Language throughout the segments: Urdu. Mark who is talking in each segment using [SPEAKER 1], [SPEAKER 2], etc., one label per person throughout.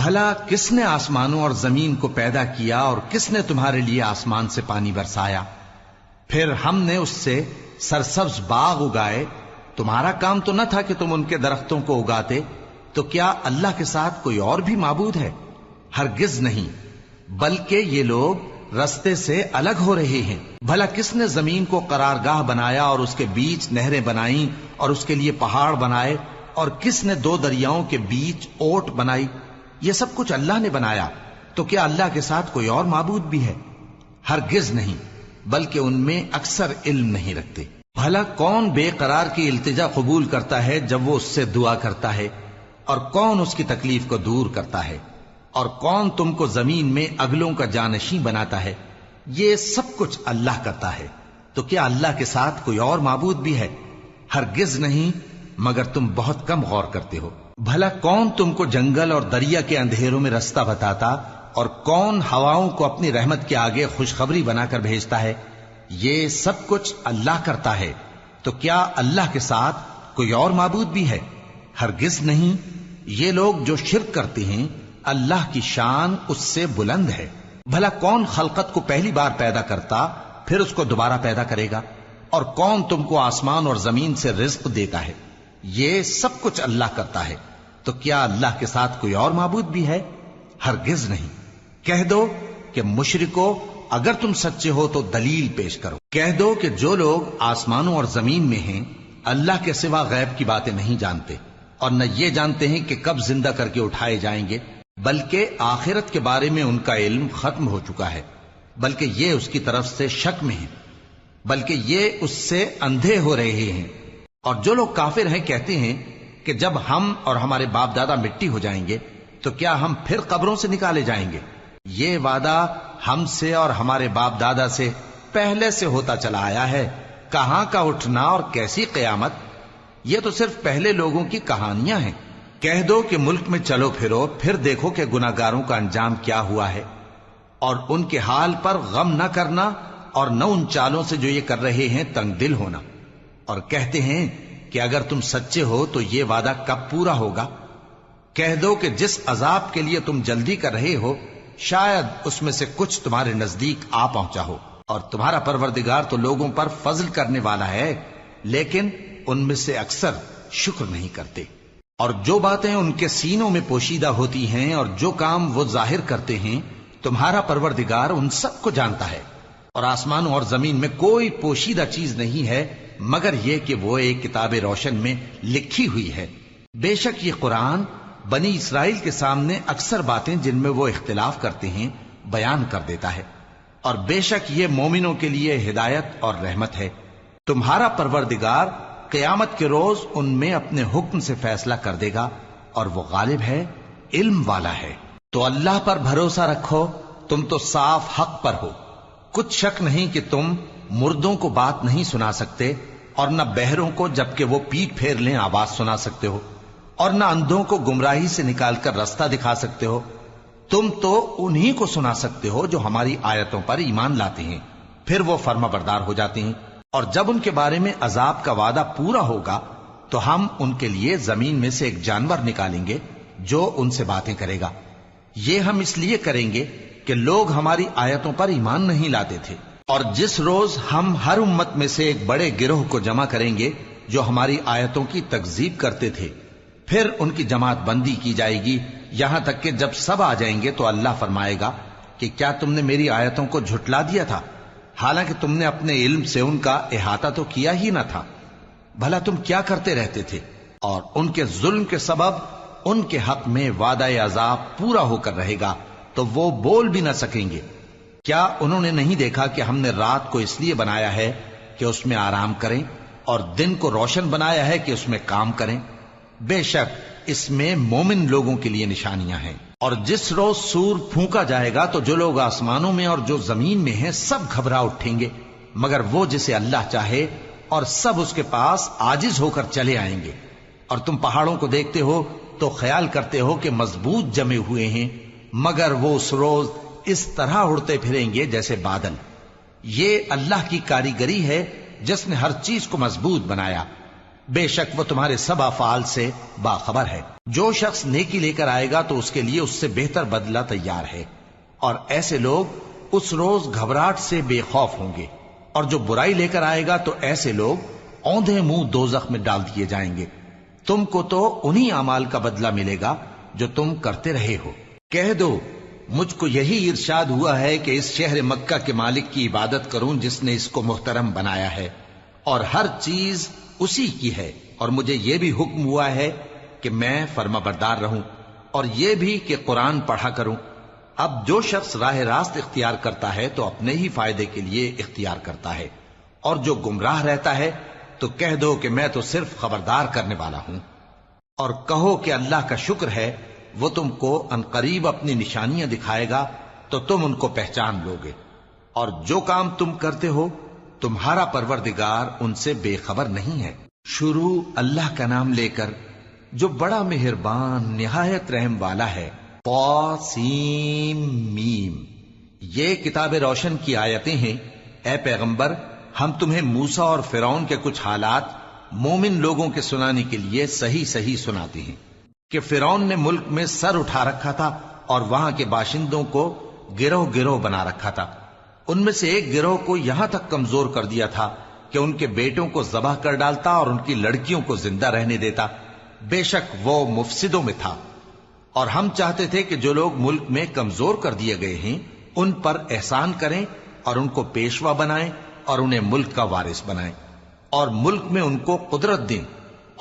[SPEAKER 1] بھلا کس نے آسمانوں اور زمین کو پیدا کیا اور کس نے تمہارے لیے آسمان سے پانی برسایا؟ پھر ہم نے اس سے سرسبز باغ اگائے. تمہارا کام تو نہ تھا کہ تم ان کے درختوں کو اگاتے. تو کیا اللہ کے ساتھ کوئی اور بھی معبود ہے؟ ہرگز نہیں، بلکہ یہ لوگ رستے سے الگ ہو رہے ہیں. بھلا کس نے زمین کو قرارگاہ بنایا اور اس کے بیچ نہریں بنائیں اور اس کے لیے پہاڑ بنائے، اور کس نے دو دریاؤں کے بیچ اوٹ بنائی؟ یہ سب کچھ اللہ نے بنایا. تو کیا اللہ کے ساتھ کوئی اور معبود بھی ہے؟ ہرگز نہیں، بلکہ ان میں اکثر علم نہیں رکھتے. بھلا کون بے قرار کی التجا قبول کرتا ہے جب وہ اس سے دعا کرتا ہے، اور کون اس کی تکلیف کو دور کرتا ہے، اور کون تم کو زمین میں اگلوں کا جانشین بناتا ہے؟ یہ سب کچھ اللہ کرتا ہے. تو کیا اللہ کے ساتھ کوئی اور معبود بھی ہے؟ ہرگز نہیں، مگر تم بہت کم غور کرتے ہو. بھلا کون تم کو جنگل اور دریا کے اندھیروں میں رستہ بتاتا، اور کون ہواؤں کو اپنی رحمت کے آگے خوشخبری بنا کر بھیجتا ہے؟ یہ سب کچھ اللہ کرتا ہے. تو کیا اللہ کے ساتھ کوئی اور معبود بھی ہے؟ ہرگز نہیں. یہ لوگ جو شرک کرتے ہیں اللہ کی شان اس سے بلند ہے. بھلا کون خلقت کو پہلی بار پیدا کرتا پھر اس کو دوبارہ پیدا کرے گا؟ اور کون تم کو آسمان اور زمین سے رزق دیتا ہے؟ یہ سب کچھ اللہ کرتا ہے. تو کیا اللہ کے ساتھ کوئی اور معبود بھی ہے؟ ہرگز نہیں. کہہ دو کہ مشرکو، اگر تم سچے ہو تو دلیل پیش کرو. کہہ دو کہ جو لوگ آسمانوں اور زمین میں ہیں اللہ کے سوا غیب کی باتیں نہیں جانتے، اور نہ یہ جانتے ہیں کہ کب زندہ کر کے اٹھائے جائیں گے، بلکہ آخرت کے بارے میں ان کا علم ختم ہو چکا ہے، بلکہ یہ اس کی طرف سے شک میں ہیں، بلکہ یہ اس سے اندھے ہو رہے ہیں. اور جو لوگ کافر ہیں کہتے ہیں کہ جب ہم اور ہمارے باپ دادا مٹی ہو جائیں گے تو کیا ہم پھر قبروں سے نکالے جائیں گے؟ یہ وعدہ ہم سے اور ہمارے باپ دادا سے پہلے سے ہوتا چلا آیا ہے. کہاں کا اٹھنا اور کیسی قیامت؟ یہ تو صرف پہلے لوگوں کی کہانیاں ہیں. کہہ دو کہ ملک میں چلو پھرو، پھر دیکھو کہ گناہگاروں کا انجام کیا ہوا ہے، اور ان کے حال پر غم نہ کرنا، اور نہ ان چالوں سے جو یہ کر رہے ہیں تنگ دل ہونا. اور کہتے ہیں کہ اگر تم سچے ہو تو یہ وعدہ کب پورا ہوگا؟ کہہ دو کہ جس عذاب کے لیے تم جلدی کر رہے ہو شاید اس میں سے کچھ تمہارے نزدیک آ پہنچا ہو، اور تمہارا پروردگار تو لوگوں پر فضل کرنے والا ہے، لیکن ان میں سے اکثر شکر نہیں کرتے. اور جو باتیں ان کے سینوں میں پوشیدہ ہوتی ہیں اور جو کام وہ ظاہر کرتے ہیں تمہارا پروردگار ان سب کو جانتا ہے. اور آسمانوں اور زمین میں کوئی پوشیدہ چیز نہیں ہے مگر یہ کہ وہ ایک کتاب روشن میں لکھی ہوئی ہے. بے شک یہ قرآن بنی اسرائیل کے سامنے اکثر باتیں جن میں وہ اختلاف کرتے ہیں بیان کر دیتا ہے، اور بے شک یہ مومنوں کے لیے ہدایت اور رحمت ہے. تمہارا پروردگار قیامت کے روز ان میں اپنے حکم سے فیصلہ کر دے گا، اور وہ غالب ہے، علم والا ہے. تو اللہ پر بھروسہ رکھو، تم تو صاف حق پر ہو. کچھ شک نہیں کہ تم مردوں کو بات نہیں سنا سکتے، اور نہ بہروں کو جبکہ وہ پیٹ پھیر لیں آواز سنا سکتے ہو، اور نہ اندھوں کو گمراہی سے نکال کر رستہ دکھا سکتے ہو. تم تو انہی کو سنا سکتے ہو جو ہماری آیتوں پر ایمان لاتے ہیں، پھر وہ فرما بردار ہو جاتے ہیں. اور جب ان کے بارے میں عذاب کا وعدہ پورا ہوگا تو ہم ان کے لیے زمین میں سے ایک جانور نکالیں گے جو ان سے باتیں کرے گا. یہ ہم اس لیے کریں گے کہ لوگ ہماری آیتوں پر ایمان نہیں لاتے تھے. اور جس روز ہم ہر امت میں سے ایک بڑے گروہ کو جمع کریں گے جو ہماری آیتوں کی تکذیب کرتے تھے، پھر ان کی جماعت بندی کی جائے گی یہاں تک کہ جب سب آ جائیں گے تو اللہ فرمائے گا کہ کیا تم نے میری آیتوں کو جھٹلا دیا تھا، حالانکہ تم نے اپنے علم سے ان کا احاطہ تو کیا ہی نہ تھا. بھلا تم کیا کرتے رہتے تھے؟ اور ان کے ظلم کے سبب ان کے حق میں وعدہ عذاب پورا ہو کر رہے گا تو وہ بول بھی نہ سکیں گے. کیا انہوں نے نہیں دیکھا کہ ہم نے رات کو اس لیے بنایا ہے کہ اس میں آرام کریں، اور دن کو روشن بنایا ہے کہ اس میں کام کریں؟ بے شک اس میں مومن لوگوں کے لیے نشانیاں ہیں. اور جس روز سور پھونکا جائے گا تو جو لوگ آسمانوں میں اور جو زمین میں ہیں سب گھبرا اٹھیں گے مگر وہ جسے اللہ چاہے، اور سب اس کے پاس عاجز ہو کر چلے آئیں گے. اور تم پہاڑوں کو دیکھتے ہو تو خیال کرتے ہو کہ مضبوط جمے ہوئے ہیں، مگر وہ اس روز اس طرح اڑتے پھریں گے جیسے بادل. یہ اللہ کی کاریگری ہے جس نے ہر چیز کو مضبوط بنایا. بے شک وہ تمہارے سب افعال سے باخبر ہے۔ جو شخص نیکی لے کر آئے گا تو اس کے لیے اس سے بہتر بدلہ تیار ہے، اور ایسے لوگ اس روز گھبراہٹ سے بے خوف ہوں گے، اور جو برائی لے کر آئے گا تو ایسے لوگ اوندھے منہ دوزخ میں ڈال دیے جائیں گے۔ تم کو تو انہی اعمال کا بدلہ ملے گا جو تم کرتے رہے ہو۔ کہہ دو مجھ کو یہی ارشاد ہوا ہے کہ اس شہر مکہ کے مالک کی عبادت کروں جس نے اس کو محترم بنایا ہے، اور ہر چیز اسی کی ہے، اور مجھے یہ بھی حکم ہوا ہے کہ میں فرما بردار رہوں، اور یہ بھی کہ قرآن پڑھا کروں۔ اب جو شخص راہ راست اختیار کرتا ہے تو اپنے ہی فائدے کے لیے اختیار کرتا ہے، اور جو گمراہ رہتا ہے تو کہہ دو کہ میں تو صرف خبردار کرنے والا ہوں۔ اور کہو کہ اللہ کا شکر ہے وہ تم کو عنقریب اپنی نشانیاں دکھائے گا تو تم ان کو پہچان لو گے، اور جو کام تم کرتے ہو تمہارا پروردگار ان سے بے خبر نہیں ہے۔ شروع اللہ کا نام لے کر جو بڑا مہربان نہایت رحم والا ہے۔ طاسیم میم، یہ کتاب روشن کی آیتیں ہیں۔ اے پیغمبر، ہم تمہیں موسیٰ اور فرعون کے کچھ حالات مومن لوگوں کے سنانے کے لیے صحیح صحیح سناتے ہیں کہ فرعون نے ملک میں سر اٹھا رکھا تھا اور وہاں کے باشندوں کو گروہ گروہ بنا رکھا تھا۔ ان میں سے ایک گروہ کو یہاں تک کمزور کر دیا تھا کہ ان کے بیٹوں کو ذبح کر ڈالتا اور ان کی لڑکیوں کو زندہ رہنے دیتا۔ بے شک وہ مفسدوں میں تھا، اور ہم چاہتے تھے کہ جو لوگ ملک میں کمزور کر دیے گئے ہیں ان پر احسان کریں اور ان کو پیشوا بنائیں اور انہیں ملک کا وارث بنائیں، اور ملک میں ان کو قدرت دیں،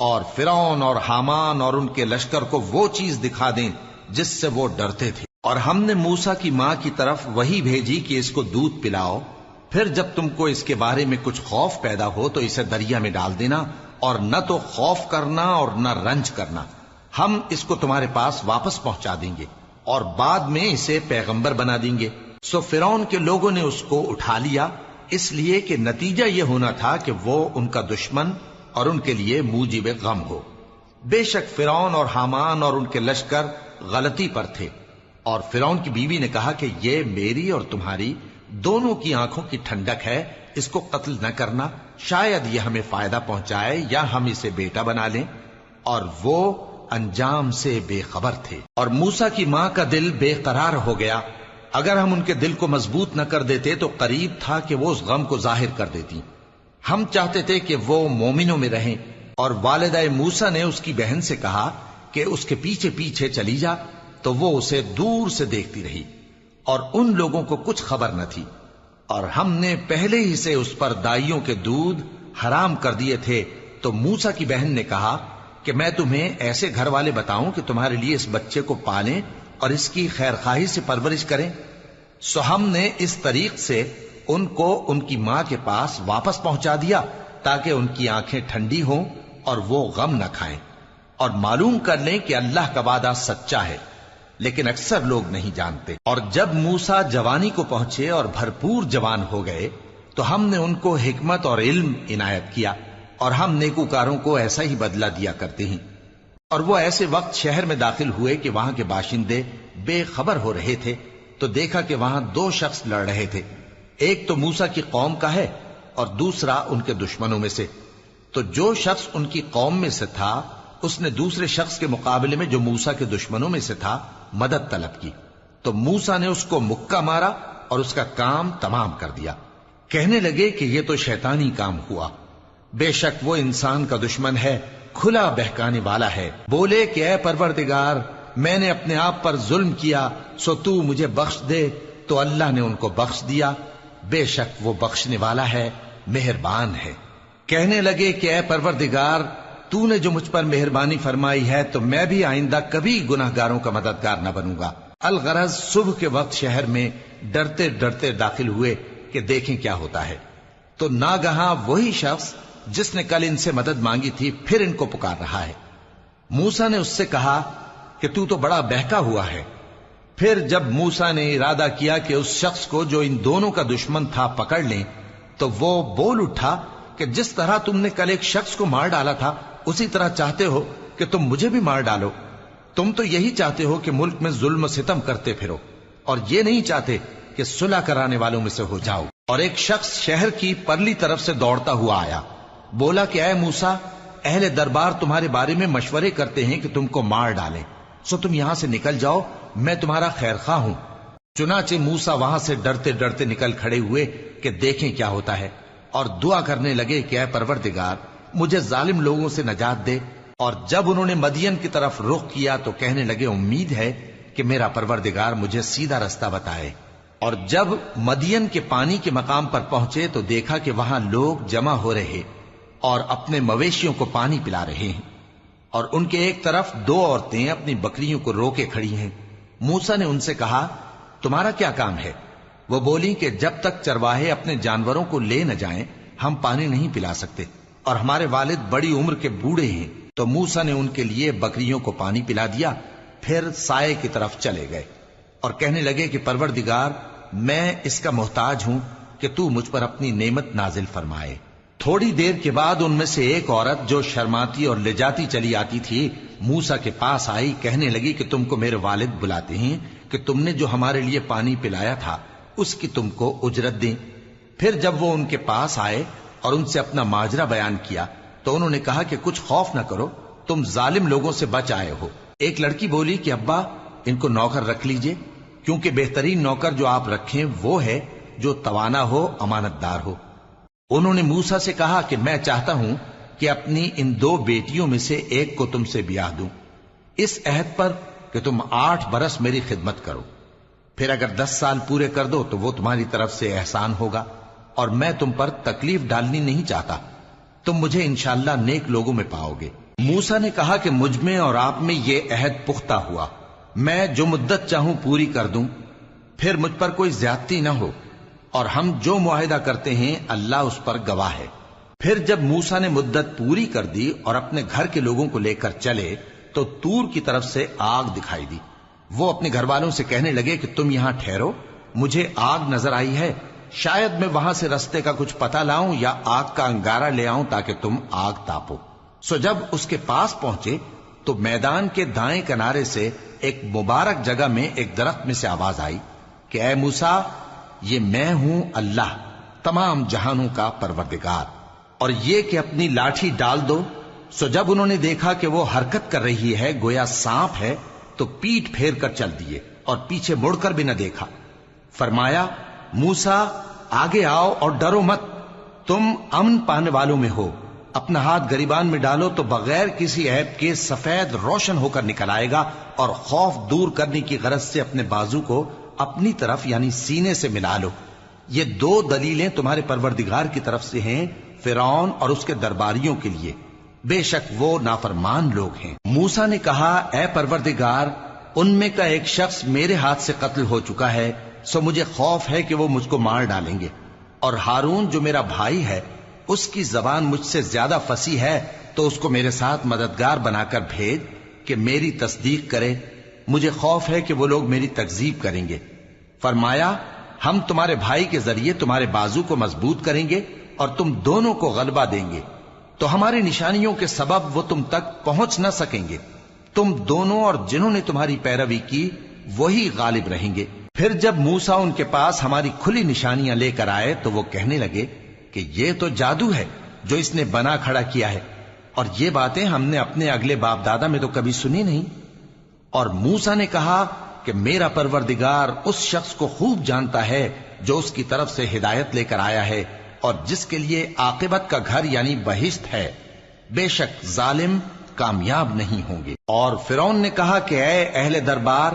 [SPEAKER 1] اور فرعون اور حامان اور ان کے لشکر کو وہ چیز دکھا دیں جس سے وہ ڈرتے تھے۔ اور ہم نے موسیٰ کی ماں کی طرف وحی بھیجی کہ اس کو دودھ پلاؤ، پھر جب تم کو اس کے بارے میں کچھ خوف پیدا ہو تو اسے دریا میں ڈال دینا، اور نہ تو خوف کرنا اور نہ رنج کرنا، ہم اس کو تمہارے پاس واپس پہنچا دیں گے اور بعد میں اسے پیغمبر بنا دیں گے۔ سو فرعون کے لوگوں نے اس کو اٹھا لیا، اس لیے کہ نتیجہ یہ ہونا تھا کہ وہ ان کا دشمن اور ان کے لیے موجب غم ہو۔ بے شک فرعون اور حامان اور ان کے لشکر غلطی پر تھے، اور فرعون کی بیوی نے کہا کہ یہ میری اور تمہاری دونوں کی آنکھوں کی ٹھنڈک ہے، اس کو قتل نہ کرنا، شاید یہ ہمیں فائدہ پہنچائے یا ہم اسے بیٹا بنا لیں، اور وہ انجام سے بے خبر تھے۔ اور موسیٰ کی ماں کا دل بے قرار ہو گیا، اگر ہم ان کے دل کو مضبوط نہ کر دیتے تو قریب تھا کہ وہ اس غم کو ظاہر کر دیتی۔ ہم چاہتے تھے کہ وہ مومنوں میں رہیں، اور والدہ موسیٰ نے اس کی بہن سے کہا کہ اس کے پیچھے پیچھے چلی جا، تو وہ اسے دور سے دیکھتی رہی، اور ان لوگوں کو کچھ خبر نہ تھی۔ اور ہم نے پہلے ہی سے اس پر دائیوں کے دودھ حرام کر دیے تھے، تو موسیٰ کی بہن نے کہا کہ میں تمہیں ایسے گھر والے بتاؤں کہ تمہارے لیے اس بچے کو پالیں اور اس کی خیر خواہی سے پرورش کریں۔ سو ہم نے اس طریق سے ان کو ان کی ماں کے پاس واپس پہنچا دیا تاکہ ان کی آنکھیں ٹھنڈی ہوں اور وہ غم نہ کھائیں، اور معلوم کر لیں کہ اللہ کا وعدہ سچا ہے، لیکن اکثر لوگ نہیں جانتے۔ اور جب موسیٰ جوانی کو پہنچے اور بھرپور جوان ہو گئے تو ہم نے ان کو حکمت اور علم عنایت کیا، اور ہم نیکوکاروں کو ایسا ہی بدلہ دیا کرتے ہیں۔ اور وہ ایسے وقت شہر میں داخل ہوئے کہ وہاں کے باشندے بے خبر ہو رہے تھے، تو دیکھا کہ وہاں دو شخص لڑ رہے تھے، ایک تو موسیٰ کی قوم کا ہے اور دوسرا ان کے دشمنوں میں سے۔ تو جو شخص ان کی قوم میں سے تھا اس نے دوسرے شخص کے مقابلے میں جو موسیٰ کے دشمنوں میں سے تھا مدد طلب کی، تو موسیٰ نے اس کو مکہ مارا اور اس کا کام تمام کر دیا۔ کہنے لگے کہ یہ تو شیطانی کام ہوا، بے شک وہ انسان کا دشمن ہے، کھلا بہکانے والا ہے۔ بولے کہ اے پروردگار، میں نے اپنے آپ پر ظلم کیا، سو تو مجھے بخش دے، تو اللہ نے ان کو بخش دیا، بے شک وہ بخشنے والا ہے، مہربان ہے۔ کہنے لگے کہ اے پروردگار، تو نے جو مجھ پر مہربانی فرمائی ہے تو میں بھی آئندہ کبھی گناہ گاروں کا مددگار نہ بنوں گا۔ الغرض صبح کے وقت شہر میں ڈرتے ڈرتے داخل ہوئے کہ دیکھیں کیا ہوتا ہے، تو ناگہاں وہی شخص جس نے کل ان سے مدد مانگی تھی پھر ان کو پکار رہا ہے۔ موسیٰ نے اس سے کہا کہ تو بڑا بہکا ہوا ہے۔ پھر جب موسیٰ نے ارادہ کیا کہ اس شخص کو جو ان دونوں کا دشمن تھا پکڑ لیں، تو وہ بول اٹھا کہ جس طرح تم نے کل ایک شخص کو مار ڈالا تھا اسی طرح چاہتے ہو کہ تم مجھے بھی مار ڈالو۔ تم تو یہی چاہتے ہو کہ ملک میں ظلم و ستم کرتے پھرو، اور یہ نہیں چاہتے کہ صلح کرانے والوں میں سے ہو جاؤ۔ اور ایک شخص شہر کی پرلی طرف سے دوڑتا ہوا آیا، بولا کہ اے موسیٰ، اہل دربار تمہارے بارے میں مشورے کرتے ہیں کہ تم کو مار ڈالیں، سو تم یہاں سے نکل جاؤ، میں تمہارا خیر خواہ ہوں۔ چنانچہ موسیٰ وہاں سے ڈرتے ڈرتے نکل کھڑے ہوئے کہ دیکھیں کیا ہوتا ہے، اور دعا کرنے لگے کہ اے پروردگار مجھے ظالم لوگوں سے نجات دے۔ اور جب انہوں نے مدین کی طرف رخ کیا تو کہنے لگے امید ہے کہ میرا پروردگار مجھے سیدھا رستہ بتائے۔ اور جب مدین کے پانی کے مقام پر پہنچے تو دیکھا کہ وہاں لوگ جمع ہو رہے اور اپنے مویشیوں کو پانی پلا رہے ہیں، اور ان کے ایک طرف دو عورتیں اپنی بکریوں کو روکے کھڑی ہیں۔ موسیٰ نے ان سے کہا تمہارا کیا کام ہے؟ وہ بولی کہ جب تک چرواہے اپنے جانوروں کو لے نہ جائیں ہم پانی نہیں پلا سکتے، اور ہمارے والد بڑی عمر کے بوڑھے ہیں۔ تو موسیٰ نے ان کے لیے بکریوں کو پانی پلا دیا، پھر سائے کی طرف چلے گئے اور کہنے لگے کہ پروردگار میں اس کا محتاج ہوں کہ تو مجھ پر اپنی نعمت نازل فرمائے۔ تھوڑی دیر کے بعد ان میں سے ایک عورت جو شرماتی اور لجاتی چلی آتی تھی موسیٰ کے پاس آئی، کہنے لگی کہ تم کو میرے والد بلاتے ہیں کہ تم نے جو ہمارے لیے پانی پلایا تھا اس کی تم کو اجرت دیں۔ پھر جب وہ ان کے پاس آئے اور ان سے اپنا ماجرا بیان کیا تو انہوں نے کہا کہ کچھ خوف نہ کرو، تم ظالم لوگوں سے بچ آئے ہو۔ ایک لڑکی بولی کہ ابا ان کو نوکر رکھ لیجئے، کیونکہ بہترین نوکر جو آپ رکھیں وہ ہے جو توانا ہو، امانت دار ہو۔ انہوں نے موسیٰ سے کہا کہ میں چاہتا ہوں کہ اپنی ان دو بیٹیوں میں سے ایک کو تم سے بیاہ دوں، اس عہد پر کہ تم 8 برس میری خدمت کرو، پھر اگر 10 سال پورے کر دو تو وہ تمہاری طرف سے احسان ہوگا، اور میں تم پر تکلیف ڈالنی نہیں چاہتا، تم مجھے انشاءاللہ نیک لوگوں میں پاؤ گے۔ موسیٰ نے کہا کہ مجھ میں اور آپ میں یہ عہد پختہ ہوا، میں جو مدت چاہوں پوری کر دوں، پھر مجھ پر کوئی زیادتی نہ ہو، اور ہم جو معاہدہ کرتے ہیں اللہ اس پر گواہ ہے۔ پھر جب موسیٰ نے مدت پوری کر دی اور اپنے گھر کے لوگوں کو لے کر چلے تو طور کی طرف سے آگ دکھائی دی۔ وہ اپنے گھر والوں سے کہنے لگے کہ تم یہاں ٹھہرو، مجھے آگ نظر آئی ہے، شاید میں وہاں سے رستے کا کچھ پتہ لاؤں یا آگ کا انگارہ لے آؤں تاکہ تم آگ تاپو۔ سو جب اس کے پاس پہنچے تو میدان کے دائیں کنارے سے ایک مبارک جگہ میں ایک درخت میں سے آواز آئی کہ اے موسیٰ یہ میں ہوں اللہ تمام جہانوں کا پروردگار، اور یہ کہ اپنی لاٹھی ڈال دو۔ سو جب انہوں نے دیکھا کہ وہ حرکت کر رہی ہے گویا سانپ ہے تو پیٹ پھیر کر چل دیے اور پیچھے مڑ کر بھی نہ دیکھا۔ فرمایا موسیٰ آگے آؤ اور ڈرو مت، تم امن پانے والوں میں ہو، اپنا ہاتھ گریبان میں ڈالو تو بغیر کسی عیب کے سفید روشن ہو کر نکل آئے گا، اور خوف دور کرنے کی غرض سے اپنے بازو کو اپنی طرف یعنی سینے سے ملا لو۔ یہ 2 دلیلیں تمہارے پروردگار کی طرف سے ہیں فرعون اور اس کے درباریوں کے لیے، بے شک وہ نافرمان لوگ ہیں۔ موسیٰ نے کہا اے پروردگار ان میں کا ایک شخص میرے ہاتھ سے قتل ہو چکا ہے، سو مجھے خوف ہے کہ وہ مجھ کو مار ڈالیں گے، اور ہارون جو میرا بھائی ہے اس کی زبان مجھ سے زیادہ فصیح ہے، تو اس کو میرے ساتھ مددگار بنا کر بھیج کہ میری تصدیق کرے، مجھے خوف ہے کہ وہ لوگ میری تکذیب کریں گے۔ فرمایا ہم تمہارے بھائی کے ذریعے تمہارے بازو کو مضبوط کریں گے اور تم دونوں کو غلبہ دیں گے، تو ہماری نشانیوں کے سبب وہ تم تک پہنچ نہ سکیں گے، تم دونوں اور جنہوں نے تمہاری پیروی کی وہی غالب رہیں گے۔ پھر جب موسیٰ ان کے پاس ہماری کھلی نشانیاں لے کر آئے تو وہ کہنے لگے کہ یہ تو جادو ہے جو اس نے بنا کھڑا کیا ہے، اور یہ باتیں ہم نے اپنے اگلے باپ دادا میں تو کبھی سنی نہیں۔ اور موسیٰ نے کہا کہ میرا پروردگار اس شخص کو خوب جانتا ہے جو اس کی طرف سے ہدایت لے کر آیا ہے اور جس کے لیے عاقبت کا گھر یعنی بہشت ہے، بے شک ظالم کامیاب نہیں ہوں گے۔ اور فرعون نے کہا کہ اے اہل دربار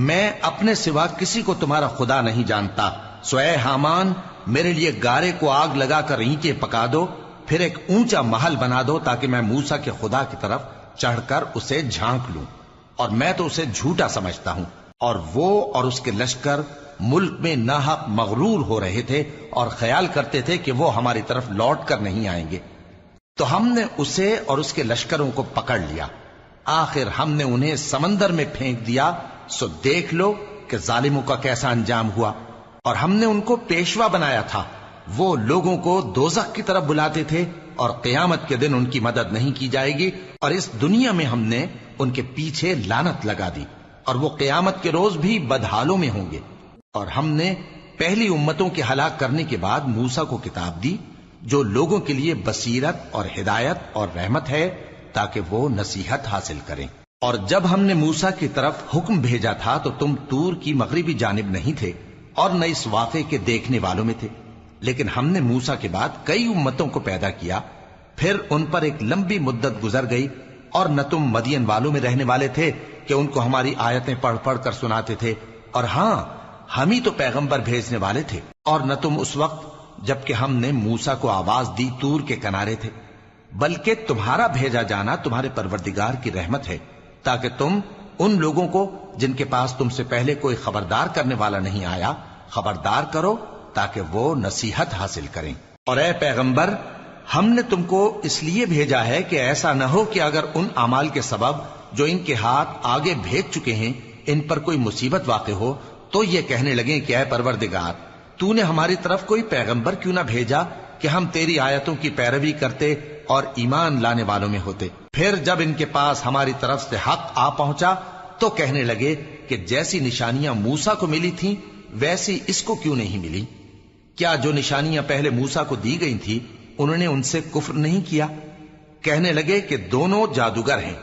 [SPEAKER 1] میں اپنے سوا کسی کو تمہارا خدا نہیں جانتا، سو اے حامان میرے لیے گارے کو آگ لگا کر اینٹیں پکا دو، پھر ایک اونچا محل بنا دو تاکہ میں موسیٰ کے خدا کی طرف چڑھ کر اسے جھانک لوں، اور میں تو اسے جھوٹا سمجھتا ہوں۔ اور وہ اور اس کے لشکر ملک میں ناحق مغرور ہو رہے تھے اور خیال کرتے تھے کہ وہ ہماری طرف لوٹ کر نہیں آئیں گے، تو ہم نے اسے اور اس کے لشکروں کو پکڑ لیا، آخر ہم نے انہیں سمندر میں پھینک دیا، سو دیکھ لو کہ ظالموں کا کیسا انجام ہوا۔ اور ہم نے ان کو پیشوا بنایا تھا، وہ لوگوں کو دوزخ کی طرف بلاتے تھے، اور قیامت کے دن ان کی مدد نہیں کی جائے گی، اور اس دنیا میں ہم نے ان کے پیچھے لعنت لگا دی، اور وہ قیامت کے روز بھی بدحالوں میں ہوں گے۔ اور ہم نے پہلی امتوں کے ہلاک کرنے کے بعد موسیٰ کو کتاب دی، جو لوگوں کے لیے بصیرت اور ہدایت اور رحمت ہے تاکہ وہ نصیحت حاصل کریں۔ اور جب ہم نے موسیٰ کی طرف حکم بھیجا تھا تو تم طور کی مغربی جانب نہیں تھے اور نہ اس واقعے کے دیکھنے والوں میں تھے، لیکن ہم نے موسیٰ کے بعد کئی امتوں کو پیدا کیا، پھر ان پر ایک لمبی مدت گزر گئی، اور نہ تم مدین والوں میں رہنے والے تھے کہ ان کو ہماری آیتیں پڑھ پڑھ کر سناتے تھے، اور ہاں ہم ہی تو پیغمبر بھیجنے والے تھے، اور نہ تم اس وقت جبکہ ہم نے موسیٰ کو آواز دی طور کے کنارے تھے، بلکہ تمہارا بھیجا جانا تمہارے پروردگار کی رحمت ہے تاکہ تم ان لوگوں کو جن کے پاس تم سے پہلے کوئی خبردار کرنے والا نہیں آیا خبردار کرو تاکہ وہ نصیحت حاصل کریں۔ اور اے پیغمبر، ہم نے تم کو اس لیے بھیجا ہے کہ ایسا نہ ہو کہ اگر ان اعمال کے سبب جو ان کے ہاتھ آگے بھیج چکے ہیں ان پر کوئی مصیبت واقع ہو تو یہ کہنے لگیں کہ اے پروردگار، تو نے ہماری طرف کوئی پیغمبر کیوں نہ بھیجا کہ ہم تیری آیتوں کی پیروی کرتے اور ایمان لانے والوں میں ہوتے۔ پھر جب ان کے پاس ہماری طرف سے حق آ پہنچا تو کہنے لگے کہ جیسی نشانیاں موسیٰ کو ملی تھیں ویسی اس کو کیوں نہیں ملی؟ کیا جو نشانیاں پہلے موسیٰ کو دی گئی تھی انہوں نے ان سے کفر نہیں کیا؟ کہنے لگے کہ دونوں جادوگر ہیں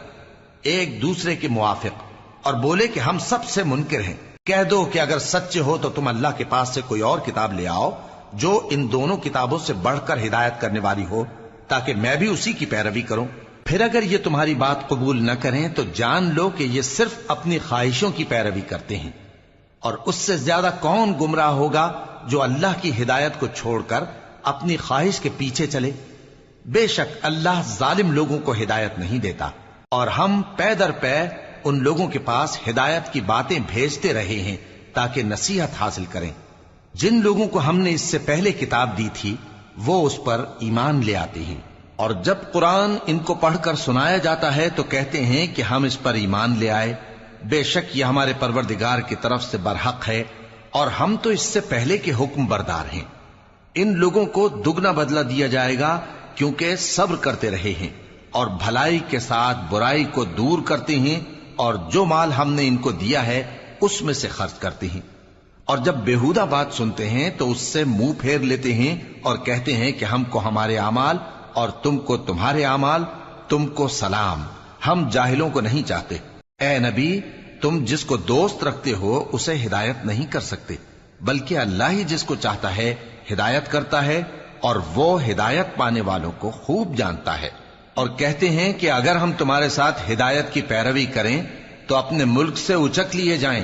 [SPEAKER 1] ایک دوسرے کے موافق، اور بولے کہ ہم سب سے منکر ہیں۔ کہہ دو کہ اگر سچے ہو تو تم اللہ کے پاس سے کوئی اور کتاب لے آؤ جو ان دونوں کتابوں سے بڑھ کر ہدایت کرنے والی ہو تاکہ میں بھی اسی کی پیروی کروں۔ پھر اگر یہ تمہاری بات قبول نہ کریں تو جان لو کہ یہ صرف اپنی خواہشوں کی پیروی کرتے ہیں، اور اس سے زیادہ کون گمراہ ہوگا جو اللہ کی ہدایت کو چھوڑ کر اپنی خواہش کے پیچھے چلے۔ بے شک اللہ ظالم لوگوں کو ہدایت نہیں دیتا، اور ہم پے در پے ان لوگوں کے پاس ہدایت کی باتیں بھیجتے رہے ہیں تاکہ نصیحت حاصل کریں۔ جن لوگوں کو ہم نے اس سے پہلے کتاب دی تھی وہ اس پر ایمان لے آتے ہیں، اور جب قرآن ان کو پڑھ کر سنایا جاتا ہے تو کہتے ہیں کہ ہم اس پر ایمان لے آئے، بے شک یہ ہمارے پروردگار کی طرف سے برحق ہے اور ہم تو اس سے پہلے کے حکم بردار ہیں۔ ان لوگوں کو دگنا بدلہ دیا جائے گا کیونکہ صبر کرتے رہے ہیں اور بھلائی کے ساتھ برائی کو دور کرتے ہیں، اور جو مال ہم نے ان کو دیا ہے اس میں سے خرچ کرتے ہیں، اور جب بےہودہ بات سنتے ہیں تو اس سے منہ پھیر لیتے ہیں اور کہتے ہیں کہ ہم کو ہمارے اعمال اور تم کو تمہارے اعمال، تم کو سلام، ہم جاہلوں کو نہیں چاہتے۔ اے نبی، تم جس کو دوست رکھتے ہو اسے ہدایت نہیں کر سکتے، بلکہ اللہ ہی جس کو چاہتا ہے ہدایت کرتا ہے، اور وہ ہدایت پانے والوں کو خوب جانتا ہے۔ اور کہتے ہیں کہ اگر ہم تمہارے ساتھ ہدایت کی پیروی کریں تو اپنے ملک سے اچک لیے جائیں۔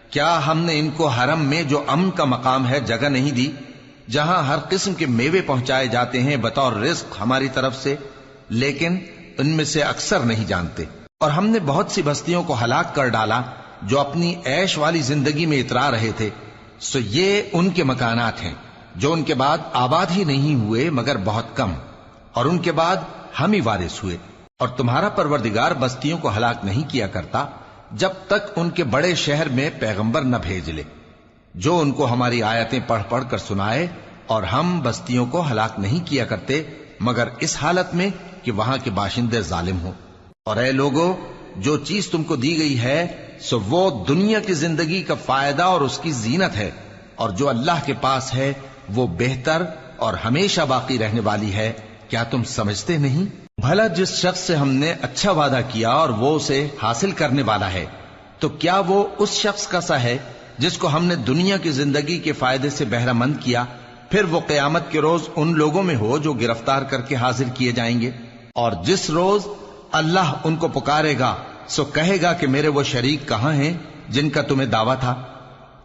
[SPEAKER 1] کیا ہم نے ان کو حرم میں جو امن کا مقام ہے جگہ نہیں دی، جہاں ہر قسم کے میوے پہنچائے جاتے ہیں بطور رزق ہماری طرف سے؟ لیکن ان میں سے اکثر نہیں جانتے۔ اور ہم نے بہت سی بستیوں کو ہلاک کر ڈالا جو اپنی عیش والی زندگی میں اترا رہے تھے، سو یہ ان کے مکانات ہیں جو ان کے بعد آباد ہی نہیں ہوئے مگر بہت کم، اور ان کے بعد ہم ہی وارث ہوئے۔ اور تمہارا پروردگار بستیوں کو ہلاک نہیں کیا کرتا جب تک ان کے بڑے شہر میں پیغمبر نہ بھیج لے جو ان کو ہماری آیتیں پڑھ پڑھ کر سنائے، اور ہم بستیوں کو ہلاک نہیں کیا کرتے مگر اس حالت میں کہ وہاں کے باشندے ظالم ہوں۔ اور اے لوگو، جو چیز تم کو دی گئی ہے سو وہ دنیا کی زندگی کا فائدہ اور اس کی زینت ہے، اور جو اللہ کے پاس ہے وہ بہتر اور ہمیشہ باقی رہنے والی ہے۔ کیا تم سمجھتے نہیں؟ بھلا جس شخص سے ہم نے اچھا وعدہ کیا اور وہ اسے حاصل کرنے والا ہے تو کیا وہ اس شخص کا سا ہے جس کو ہم نے دنیا کی زندگی کے فائدے سے بہرہ مند کیا، پھر وہ قیامت کے روز ان لوگوں میں ہو جو گرفتار کر کے حاضر کیے جائیں گے؟ اور جس روز اللہ ان کو پکارے گا سو کہے گا کہ میرے وہ شریک کہاں ہیں جن کا تمہیں دعویٰ تھا؟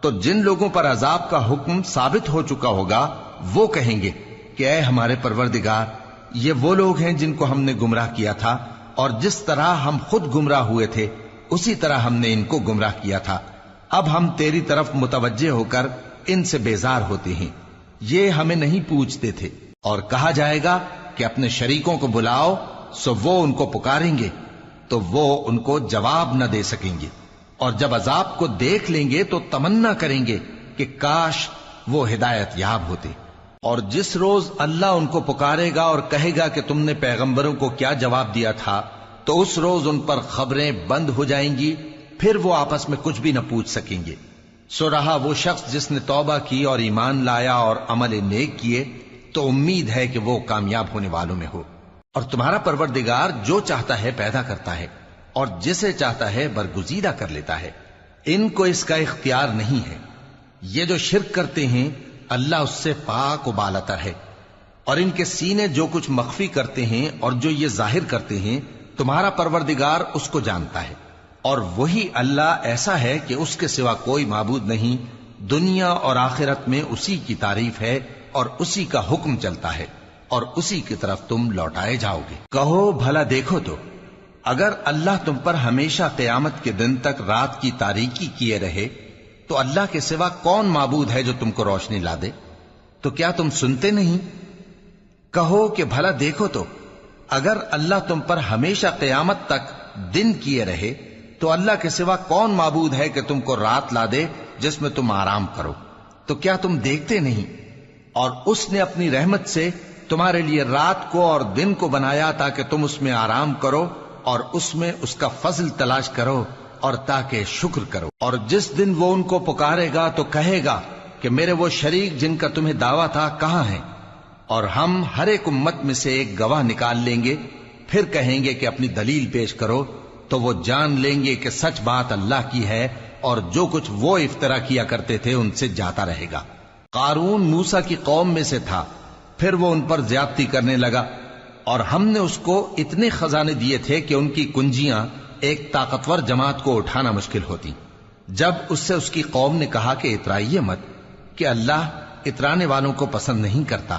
[SPEAKER 1] تو جن لوگوں پر عذاب کا حکم ثابت ہو چکا ہوگا وہ کہیں گے کہ اے ہمارے پروردگار، یہ وہ لوگ ہیں جن کو ہم نے گمراہ کیا تھا، اور جس طرح ہم خود گمراہ ہوئے تھے اسی طرح ہم نے ان کو گمراہ کیا تھا۔ اب ہم تیری طرف متوجہ ہو کر ان سے بیزار ہوتے ہیں، یہ ہمیں نہیں پوچھتے تھے۔ اور کہا جائے گا کہ اپنے شریکوں کو بلاؤ، سو وہ ان کو پکاریں گے تو وہ ان کو جواب نہ دے سکیں گے، اور جب عذاب کو دیکھ لیں گے تو تمنا کریں گے کہ کاش وہ ہدایت یاب ہوتے۔ اور جس روز اللہ ان کو پکارے گا اور کہے گا کہ تم نے پیغمبروں کو کیا جواب دیا تھا، تو اس روز ان پر خبریں بند ہو جائیں گی، پھر وہ آپس میں کچھ بھی نہ پوچھ سکیں گے۔ سو رہا وہ شخص جس نے توبہ کی اور ایمان لایا اور عمل نیک کیے، تو امید ہے کہ وہ کامیاب ہونے والوں میں ہو۔ اور تمہارا پروردگار جو چاہتا ہے پیدا کرتا ہے اور جسے چاہتا ہے برگزیدہ کر لیتا ہے، ان کو اس کا اختیار نہیں ہے۔ یہ جو شرک کرتے ہیں اللہ اس سے پاک و بالاتر ہے، اور ان کے سینے جو کچھ مخفی کرتے ہیں اور جو یہ ظاہر کرتے ہیں تمہارا پروردگار اس کو جانتا ہے۔ اور وہی اللہ ایسا ہے کہ اس کے سوا کوئی معبود نہیں، دنیا اور آخرت میں اسی کی تعریف ہے اور اسی کا حکم چلتا ہے اور اسی کی طرف تم لوٹائے جاؤ گے۔ کہو بھلا دیکھو تو اگر اللہ تم پر ہمیشہ قیامت کے دن تک رات کی تاریکی کیے رہے تو اللہ کے سوا کون معبود ہے جو تم کو روشنی لا دے؟ تو کیا تم سنتے نہیں؟ کہو کہ بھلا دیکھو تو اگر اللہ تم پر ہمیشہ قیامت تک دن کیے رہے تو اللہ کے سوا کون معبود ہے کہ تم کو رات لا دے جس میں تم آرام کرو؟ تو کیا تم دیکھتے نہیں؟ اور اس نے اپنی رحمت سے تمہارے لیے رات کو اور دن کو بنایا تاکہ تم اس میں آرام کرو اور اس میں اس کا فضل تلاش کرو اور تاکہ شکر کرو۔ اور جس دن وہ ان کو پکارے گا تو کہے گا کہ میرے وہ شریک جن کا تمہیں دعویٰ تھا کہاں ہیں؟ اور ہم ہر ایک امت میں سے ایک گواہ نکال لیں گے، پھر کہیں گے کہ اپنی دلیل پیش کرو، تو وہ جان لیں گے کہ سچ بات اللہ کی ہے اور جو کچھ وہ افترا کیا کرتے تھے ان سے جاتا رہے گا۔ قارون موسیٰ کی قوم میں سے تھا، پھر وہ ان پر زیادتی کرنے لگا، اور ہم نے اس کو اتنے خزانے دیے تھے کہ ان کی کنجیاں ایک طاقتور جماعت کو اٹھانا مشکل ہوتی۔ جب اس سے اس کی قوم نے کہا کہ اترائیے مت، کہ اللہ اترانے والوں کو پسند نہیں کرتا،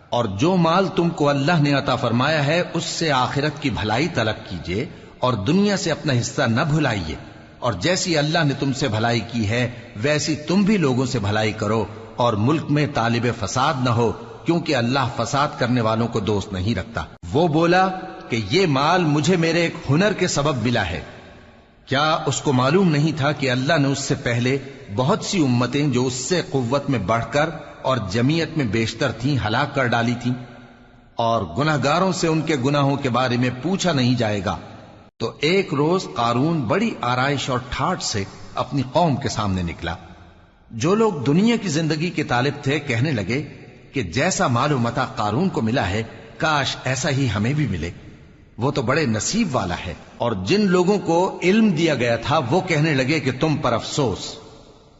[SPEAKER 1] اور جو مال تم کو اللہ نے عطا فرمایا ہے اس سے آخرت کی بھلائی طلب کیجیے اور دنیا سے اپنا حصہ نہ بھلائیے، اور جیسی اللہ نے تم سے بھلائی کی ہے ویسی تم بھی لوگوں سے بھلائی کرو، اور ملک میں طالب فساد نہ ہو، کیونکہ اللہ فساد کرنے والوں کو دوست نہیں رکھتا۔ وہ بولا کہ یہ مال مجھے میرے ایک ہنر کے سبب ملا ہے۔ کیا اس کو معلوم نہیں تھا کہ اللہ نے اس سے پہلے بہت سی امتیں جو اس سے قوت میں بڑھ کر اور جمعیت میں بیشتر تھیں ہلاک کر ڈالی تھیں، اور گناہگاروں سے ان کے گناہوں کے بارے میں پوچھا نہیں جائے گا؟ تو ایک روز قارون بڑی آرائش اور ٹھاٹ سے اپنی قوم کے سامنے نکلا۔ جو لوگ دنیا کی زندگی کے طالب تھے کہنے لگے کہ جیسا مال و متاع قارون کو ملا ہے کاش ایسا ہی ہمیں بھی ملے، وہ تو بڑے نصیب والا ہے۔ اور جن لوگوں کو علم دیا گیا تھا وہ کہنے لگے کہ تم پر افسوس،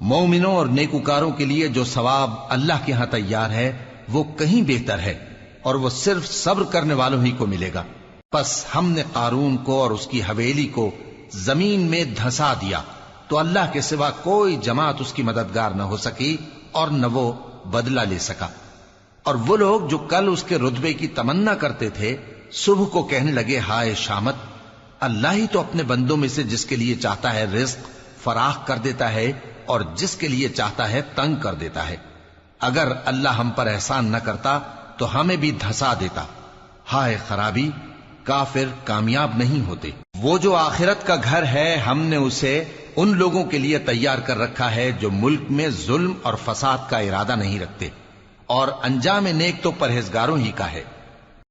[SPEAKER 1] مومنوں اور نیکوکاروں کے لیے جو ثواب اللہ کے ہاں تیار ہے وہ کہیں بہتر ہے، اور وہ صرف صبر کرنے والوں ہی کو ملے گا۔ پس ہم نے قارون کو اور اس کی حویلی کو زمین میں دھسا دیا تو اللہ کے سوا کوئی جماعت اس کی مددگار نہ ہو سکی اور نہ وہ بدلہ لے سکا۔ اور وہ لوگ جو کل اس کے رتبے کی تمنا کرتے تھے صبح کو کہنے لگے ہائے شامت، اللہ ہی تو اپنے بندوں میں سے جس کے لیے چاہتا ہے رزق فراخ کر دیتا ہے اور جس کے لیے چاہتا ہے تنگ کر دیتا ہے۔ اگر اللہ ہم پر احسان نہ کرتا تو ہمیں بھی دھسا دیتا۔ ہائے خرابی، کافر کامیاب نہیں ہوتے۔ وہ جو آخرت کا گھر ہے ہم نے اسے ان لوگوں کے لیے تیار کر رکھا ہے جو ملک میں ظلم اور فساد کا ارادہ نہیں رکھتے، اور انجام نیک تو پرہیزگاروں ہی کا ہے۔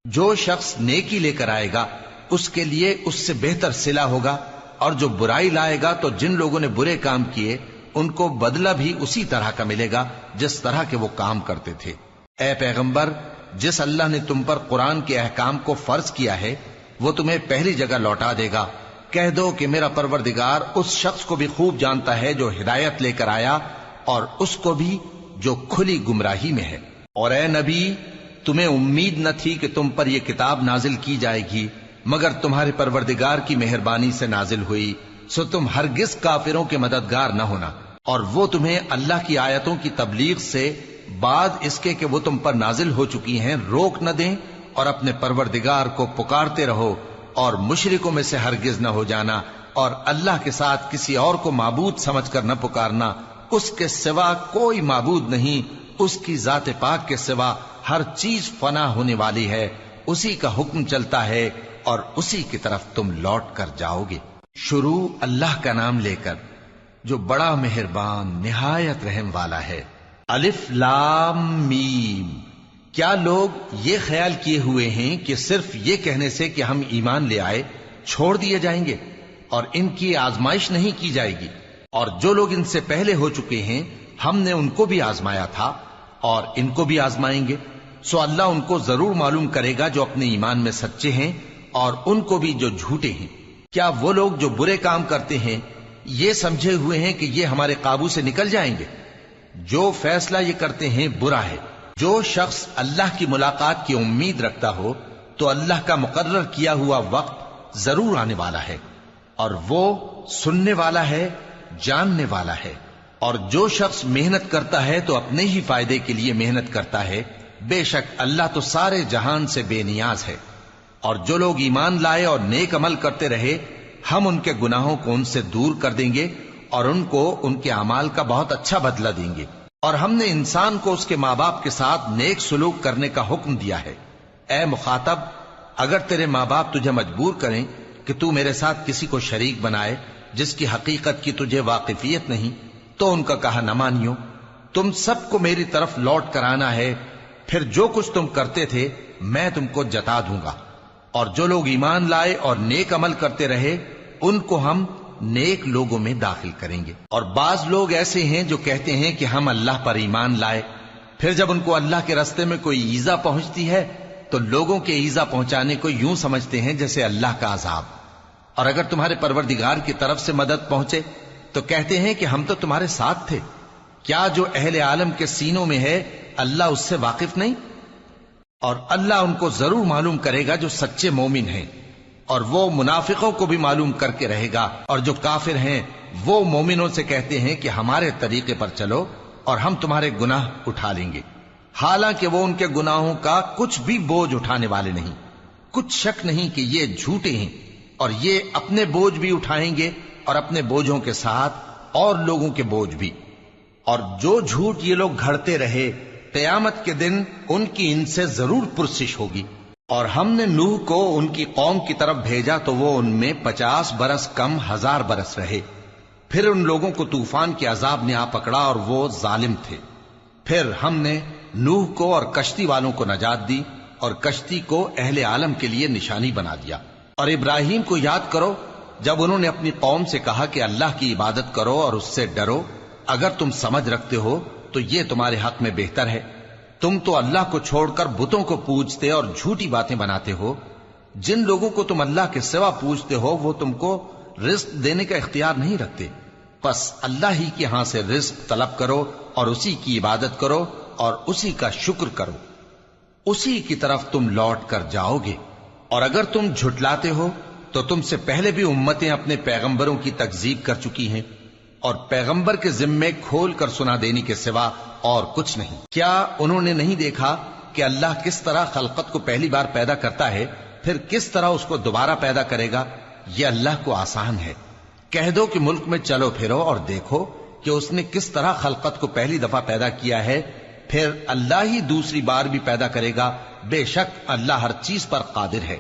[SPEAKER 1] جو شخص نیکی لے کر آئے گا اس کے لیے اس سے بہتر صلہ ہوگا، اور جو برائی لائے گا تو جن لوگوں نے برے کام کیے ان کو بدلہ بھی اسی طرح کا ملے گا جس طرح کے وہ کام کرتے تھے۔ اے پیغمبر، جس اللہ نے تم پر قرآن کے احکام کو فرض کیا ہے وہ تمہیں پہلی جگہ لوٹا دے گا۔ کہہ دو کہ میرا پروردگار اس شخص کو بھی خوب جانتا ہے جو ہدایت لے کر آیا اور اس کو بھی جو کھلی گمراہی میں ہے۔ اور اے نبی، تمہیں امید نہ تھی کہ تم پر یہ کتاب نازل کی جائے گی مگر تمہارے پروردگار کی مہربانی سے نازل ہوئی، سو تم ہرگز کافروں کے مددگار نہ ہونا، اور وہ تمہیں اللہ کی آیتوں کی تبلیغ سے بعد اس کے کہ وہ تم پر نازل ہو چکی ہیں روک نہ دیں، اور اپنے پروردگار کو پکارتے رہو اور مشرکوں میں سے ہرگز نہ ہو جانا، اور اللہ کے ساتھ کسی اور کو معبود سمجھ کر نہ پکارنا، اس کے سوا کوئی معبود نہیں، اس کی ذات پاک کے سوا ہر چیز فنا ہونے والی ہے، اسی کا حکم چلتا ہے اور اسی کی طرف تم لوٹ کر جاؤ گے۔ شروع اللہ کا نام لے کر جو بڑا مہربان نہایت رحم والا ہے۔ الف لام میم۔ کیا لوگ یہ خیال کیے ہوئے ہیں کہ صرف یہ کہنے سے کہ ہم ایمان لے آئے چھوڑ دیے جائیں گے اور ان کی آزمائش نہیں کی جائے گی؟ اور جو لوگ ان سے پہلے ہو چکے ہیں ہم نے ان کو بھی آزمایا تھا اور ان کو بھی آزمائیں گے، سو اللہ ان کو ضرور معلوم کرے گا جو اپنے ایمان میں سچے ہیں اور ان کو بھی جو جھوٹے ہیں۔ کیا وہ لوگ جو برے کام کرتے ہیں یہ سمجھے ہوئے ہیں کہ یہ ہمارے قابو سے نکل جائیں گے؟ جو فیصلہ یہ کرتے ہیں برا ہے۔ جو شخص اللہ کی ملاقات کی امید رکھتا ہو تو اللہ کا مقرر کیا ہوا وقت ضرور آنے والا ہے، اور وہ سننے والا ہے، جاننے والا ہے۔ اور جو شخص محنت کرتا ہے تو اپنے ہی فائدے کے لیے محنت کرتا ہے، بے شک اللہ تو سارے جہان سے بے نیاز ہے۔ اور جو لوگ ایمان لائے اور نیک عمل کرتے رہے، ہم ان کے گناہوں کو ان سے دور کر دیں گے اور ان کو ان کے اعمال کا بہت اچھا بدلہ دیں گے۔ اور ہم نے انسان کو اس کے ماں باپ کے ساتھ نیک سلوک کرنے کا حکم دیا ہے۔ اے مخاطب، اگر تیرے ماں باپ تجھے مجبور کریں کہ تو میرے ساتھ کسی کو شریک بنائے جس کی حقیقت کی تجھے واقفیت نہیں، تو ان کا کہا نہ مانیو۔ تم سب کو میری طرف لوٹ کر آنا ہے، پھر جو کچھ تم کرتے تھے میں تم کو جتا دوں گا۔ اور جو لوگ ایمان لائے اور نیک عمل کرتے رہے ان کو ہم نیک لوگوں میں داخل کریں گے۔ اور بعض لوگ ایسے ہیں جو کہتے ہیں کہ ہم اللہ پر ایمان لائے، پھر جب ان کو اللہ کے راستے میں کوئی ایذا پہنچتی ہے تو لوگوں کے ایذا پہنچانے کو یوں سمجھتے ہیں جیسے اللہ کا عذاب۔ اور اگر تمہارے پروردگار کی طرف سے مدد پہنچے تو کہتے ہیں کہ ہم تو تمہارے ساتھ تھے۔ کیا جو اہل عالم کے سینوں میں ہے اللہ اس سے واقف نہیں؟ اور اللہ ان کو ضرور معلوم کرے گا جو سچے مومن ہیں، اور وہ منافقوں کو بھی معلوم کر کے رہے گا۔ اور جو کافر ہیں وہ مومنوں سے کہتے ہیں کہ ہمارے طریقے پر چلو اور ہم تمہارے گناہ اٹھا لیں گے، حالانکہ وہ ان کے گناہوں کا کچھ بھی بوجھ اٹھانے والے نہیں۔ کچھ شک نہیں کہ یہ جھوٹے ہیں، اور یہ اپنے بوجھ بھی اٹھائیں گے اور اپنے بوجھوں کے ساتھ اور لوگوں کے بوجھ بھی۔ اور جو جھوٹ یہ لوگ گھڑتے رہے قیامت کے دن ان کی ان سے ضرور پرسش ہوگی۔ اور ہم نے نوح کو ان کی قوم کی طرف بھیجا تو وہ ان میں 50 برس کم 1000 برس رہے۔ پھر ان لوگوں کو طوفان کے عذاب نے آ پکڑا اور وہ ظالم تھے۔ پھر ہم نے نوح کو اور کشتی والوں کو نجات دی اور کشتی کو اہل عالم کے لیے نشانی بنا دیا۔ اور ابراہیم کو یاد کرو جب انہوں نے اپنی قوم سے کہا کہ اللہ کی عبادت کرو اور اس سے ڈرو، اگر تم سمجھ رکھتے ہو تو یہ تمہارے حق میں بہتر ہے۔ تم تو اللہ کو چھوڑ کر بتوں کو پوجتے اور جھوٹی باتیں بناتے ہو۔ جن لوگوں کو تم اللہ کے سوا پوجتے ہو وہ تم کو رزق دینے کا اختیار نہیں رکھتے، پس اللہ ہی کے ہاں سے رزق طلب کرو اور اسی کی عبادت کرو اور اسی کا شکر کرو، اسی کی طرف تم لوٹ کر جاؤ گے۔ اور اگر تم جھٹلاتے ہو تو تم سے پہلے بھی امتیں اپنے پیغمبروں کی تکذیب کر چکی ہیں، اور پیغمبر کے ذمے کھول کر سنا دینے کے سوا اور کچھ نہیں۔ کیا انہوں نے نہیں دیکھا کہ اللہ کس طرح خلقت کو پہلی بار پیدا کرتا ہے پھر کس طرح اس کو دوبارہ پیدا کرے گا؟ یہ اللہ کو آسان ہے۔ کہہ دو کہ ملک میں چلو پھرو اور دیکھو کہ اس نے کس طرح خلقت کو پہلی دفعہ پیدا کیا ہے، پھر اللہ ہی دوسری بار بھی پیدا کرے گا۔ بے شک اللہ ہر چیز پر قادر ہے۔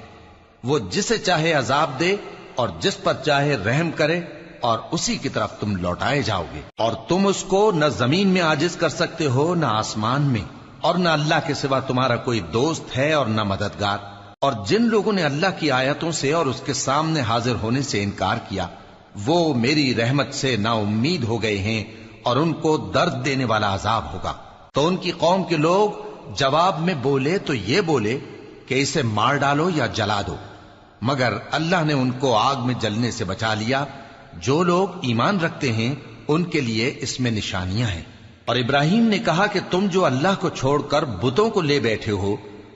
[SPEAKER 1] وہ جسے چاہے عذاب دے اور جس پر چاہے رحم کرے، اور اسی کی طرف تم لوٹائے جاؤ گے۔ اور تم اس کو نہ زمین میں عاجز کر سکتے ہو نہ آسمان میں، اور نہ اللہ کے سوا تمہارا کوئی دوست ہے اور نہ مددگار۔ اور جن لوگوں نے اللہ کی آیتوں سے اور اس کے سامنے حاضر ہونے سے انکار کیا وہ میری رحمت سے نا امید ہو گئے ہیں، اور ان کو درد دینے والا عذاب ہوگا۔ تو ان کی قوم کے لوگ جواب میں بولے تو یہ بولے کہ اسے مار ڈالو یا جلا دو، مگر اللہ نے ان کو آگ میں جلنے سے بچا لیا۔ جو لوگ ایمان رکھتے ہیں ان کے لیے اس میں نشانیاں ہیں۔ اور ابراہیم نے کہا کہ تم جو اللہ کو چھوڑ کر بتوں کو لے بیٹھے ہو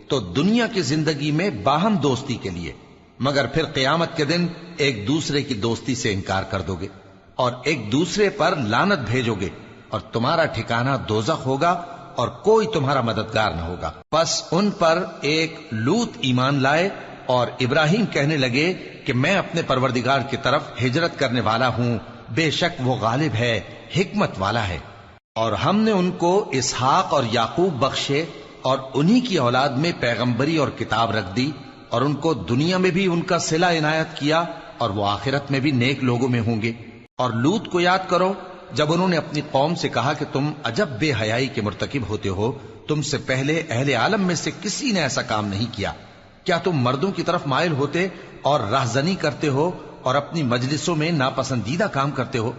[SPEAKER 1] تو دنیا کی زندگی میں باہم دوستی کے لیے، مگر پھر قیامت کے دن ایک دوسرے کی دوستی سے انکار کر دو گے اور ایک دوسرے پر لعنت بھیجو گے، اور تمہارا ٹھکانہ دوزخ ہوگا اور کوئی تمہارا مددگار نہ ہوگا۔ پس ان پر ایک لوط ایمان لائے اور ابراہیم کہنے لگے کہ میں اپنے پروردگار کی طرف ہجرت کرنے والا ہوں، بے شک وہ غالب ہے، حکمت والا ہے۔ اور ہم نے ان کو اسحاق اور یعقوب بخشے اور انہی کی اولاد میں پیغمبری اور کتاب رکھ دی، اور ان کو دنیا میں بھی ان کا صلہ عنایت کیا اور وہ آخرت میں بھی نیک لوگوں میں ہوں گے۔ اور لوط کو یاد کرو جب انہوں نے اپنی قوم سے کہا کہ تم عجب بے حیائی کے مرتکب ہوتے ہو، تم سے پہلے اہل عالم میں سے کسی نے ایسا کام نہیں کیا۔ کیا تم مردوں کی طرف مائل ہوتے اور راہزنی کرتے ہو اور اپنی مجلسوں میں ناپسندیدہ کام کرتے ہو؟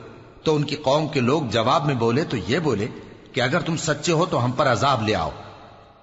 [SPEAKER 1] تو ان کی قوم کے لوگ جواب میں بولے تو یہ بولے کہ اگر تم سچے ہو تو ہم پر عذاب لے آؤ۔